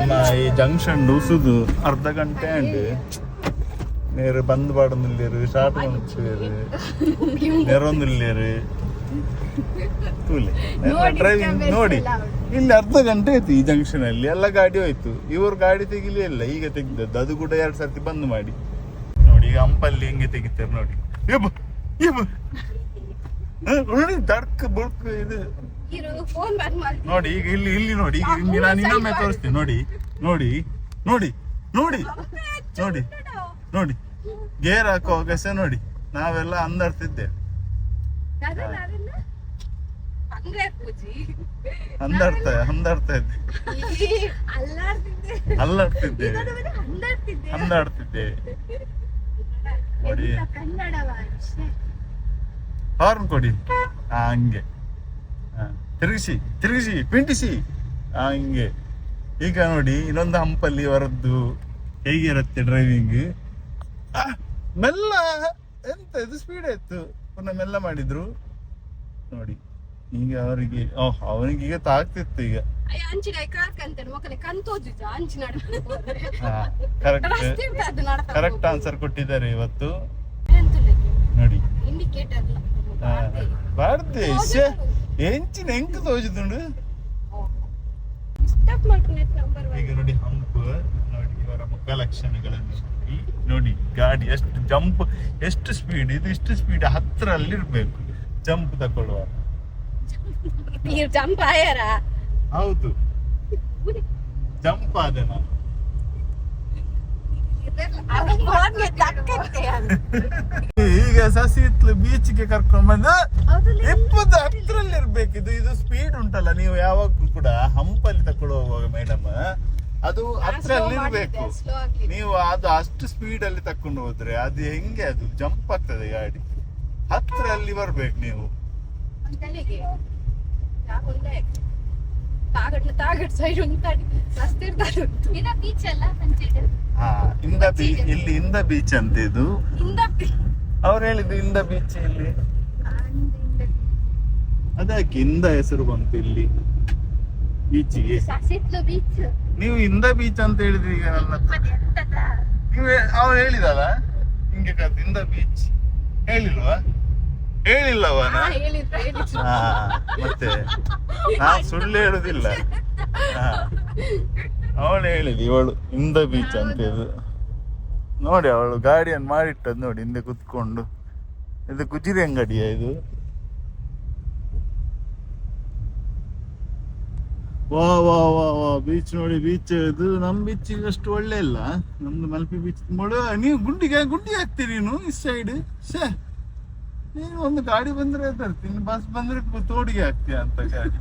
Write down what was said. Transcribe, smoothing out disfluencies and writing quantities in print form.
ನಮ್ಮ ಈ ಜಂಕ್ಷನ್ ಉಸುದು ಅರ್ಧ ಗಂಟೆ ಉಂಟು ನೇರು ಬಂದ್ ಪಾಡೊಂದಿಲ್ಲೇರು ಸ್ಟಾರ್ಟ್ ಮಾಡ್ತೀರು ನೆರೊಂದಿಲ್ಲೇರು ಕೂಲಿ ಡ್ರೈವಿಂಗ್ ನೋಡಿ ಇಲ್ಲಿ ಅರ್ಧ ಗಂಟೆ ಆಯ್ತು ಈ ಜಂಕ್ಷನ್ ಅಲ್ಲಿ ಎಲ್ಲ ಗಾಡಿ ಹೋಯ್ತು ಇವ್ರು ಗಾಡಿ ತೆಗಿಲೇ ಇಲ್ಲ ಈಗ ತೆಗ್ದದ್ದು ಅದು ಕೂಡ 2 ಸರ್ತಿ ಬಂದ್ ಮಾಡಿ ನೋಡಿ ಈಗ ಹಂಪಲ್ಲಿ ಹೆಂಗೆ ತೆಗಿತಾರೆ ನೋಡಿ ನೋಡಿ ದಡ್ಕ ಬುಡ್ಕ ಇದು ನೋಡಿ ಈಗ ಇಲ್ಲಿ ನೋಡಿ ಈಗ ಹಿಂಗೆ ನಾನು ಇನ್ನೊಮ್ಮೆ ತೋರಿಸ್ತೀನಿ ನೋಡಿ ನೋಡಿ ನೋಡಿ ನೋಡಿ ನೋಡಿ ನೋಡಿ ಗೇರ್ ಹಾಕುವಾಗ ಸಹ ನೋಡಿ ನಾವೆಲ್ಲ ಅಂದಾಡ್ತಿದ್ದೇವೆ ಅಂದಾಡ್ತಾ ಇದ್ದೆ ಅಂದಾಡ್ತಿದ್ದೆ ನೋಡಿ ಹಾರ್ನ್ ಕೊಡಿ ಹಂಗೆ ತಿರುಗಿಸಿ ಪಿಂಟಿಸಿ ಹಂಗೆ ಈಗ ನೋಡಿ ಇನ್ನೊಂದು ಹಂಪಲ್ಲಿ ಹೊರದ್ದು ಹೇಗಿರುತ್ತೆ ಡ್ರೈವಿಂಗ್ ಮೆಲ್ಲ ಎಂತ ಇದು ಸ್ಪೀಡ್ ಆಯ್ತು ಪುನಃ ಮೆಲ್ಲ ಮಾಡಿದ್ರು ನೋಡಿ ಈಗ ಅವರಿಗೆ ಅವನಿಗೆ ಈಗ ತಾಗ್ತಿತ್ತು ಈಗ ಕರೆಕ್ಟ್ ಆನ್ಸರ್ ಕೊಟ್ಟಿದ್ದಾರೆ ಇವತ್ತು ನೋಡಿ ಬಾರ್ದೆ ಎಂಚಿನ ಹೆಂಗ್ ತೋಜುದುಂಡು ಈಗ ನೋಡಿ ಹಂಪ್ ನೋಡಿ ಇವರ ಮುಖ ಲಕ್ಷಣಗಳನ್ನು ನೋಡಿ ಗಾಡಿ ಎಷ್ಟು ಜಂಪ್ ಎಷ್ಟು ಸ್ಪೀಡ್ ಇದು ಇಷ್ಟು ಸ್ಪೀಡ್ ಹತ್ರ ಅಲ್ಲಿರ್ಬೇಕು ಜಂಪ್ ತಕೊಳ್ಳುವ ಜಂಪ್ ಆಯಾರ ಹೌದು ಜಂಪ್ ಆದ ನಾನು ಈಗ ಸಸಿ ಇತ್ಲು ಬೀಚ್ಗೆ ಕರ್ಕೊಂಡ್ ಬಂದು 20 ಹತ್ರದಲ್ಲಿ ಇರ್ಬೇಕಿದು ಇದು ಸ್ಪೀಡ್ ಉಂಟಲ್ಲ ನೀವು ಯಾವಾಗ್ಲೂ ಕೂಡ ಹಂಪಲ್ಲಿ ತಕೊಂಡು ಹೋಗುವಾಗ ಮೇಡಮ್ ಅದು ಹತ್ರದಲ್ಲಿ ಇರ್ಬೇಕು ನೀವು ಅದು ಅಷ್ಟು ಸ್ಪೀಡ್ ಅಲ್ಲಿ ತಕೊಂಡು ಹೋದ್ರೆ ಅದು ಹೆಂಗೆ ಅದು ಜಂಪ್ ಆಗ್ತದೆ ಗಾಡಿ ಹತ್ರ ಅಲ್ಲಿ ಬರ್ಬೇಕು ನೀವು ಇಲ್ಲಿ ಇಂದ ಬೀಚ್ ಅಂತ ಇದು ಅವ್ರು ಹೇಳಿದ್ದು ಇಂದ ಬೀಚ್ ಇಲ್ಲಿ ಅದಕ್ಕೆ ಇಂದ ಹೆಸರು ಬಂತು ಇಲ್ಲಿ ಬೀಚಿಗೆ ನೀವು ಇಂದ ಬೀಚ್ ಅಂತ ಹೇಳಿದ್ರಿ ಈಗ ನೀವು ಅವ್ರು ಹೇಳಿದಲ್ಲ ಹಿಂಗೆ ಇಂದ ಬೀಚ್ ಹೇಳಿಲ್ವಾ ಹೇಳಿಲ್ಲವ ಮತ್ತೆ ನಾನ್ ಸುಳ್ಳು ಹೇಳುದಿಲ್ಲ ಅವಳು ಹೇಳಿದ್ ಇವಳು ಇಂದ ಬೀಚ್ ಅಂತ ಇದು ನೋಡಿ ಅವಳು ಗಾಡಿಯನ್ನು ಮಾಡಿಟ್ಟದ್ ನೋಡಿ ಹಿಂದೆ ಕುತ್ಕೊಂಡು ಇದು ಗುಜಿರಿ ಅಂಗಡಿಯ ಇದು ವಾ ವಾ ವಾ ವಾ ಬೀಚ್ ನೋಡಿ ಬೀಚ್ ಇದು ನಮ್ ಬೀಚ್ ಅಷ್ಟು ಒಳ್ಳೆ ಇಲ್ಲ ನಮ್ದು ಮಲ್ಪೆ ಬೀಚ್ ನೀವು ಗುಂಡಿ ಹಾಕ್ತೀರಿ ನೀನು ಈ ಸೈಡ್ ನೀನು ಒಂದು ಗಾಡಿ ಬಂದ್ರೆ ತರ್ತೀನಿ ಬಸ್ ಬಂದ್ರೆ ತೋಡಿಗೆ ಹಾಕ್ತೀಯ ಅಂತ ಗಾಡಿ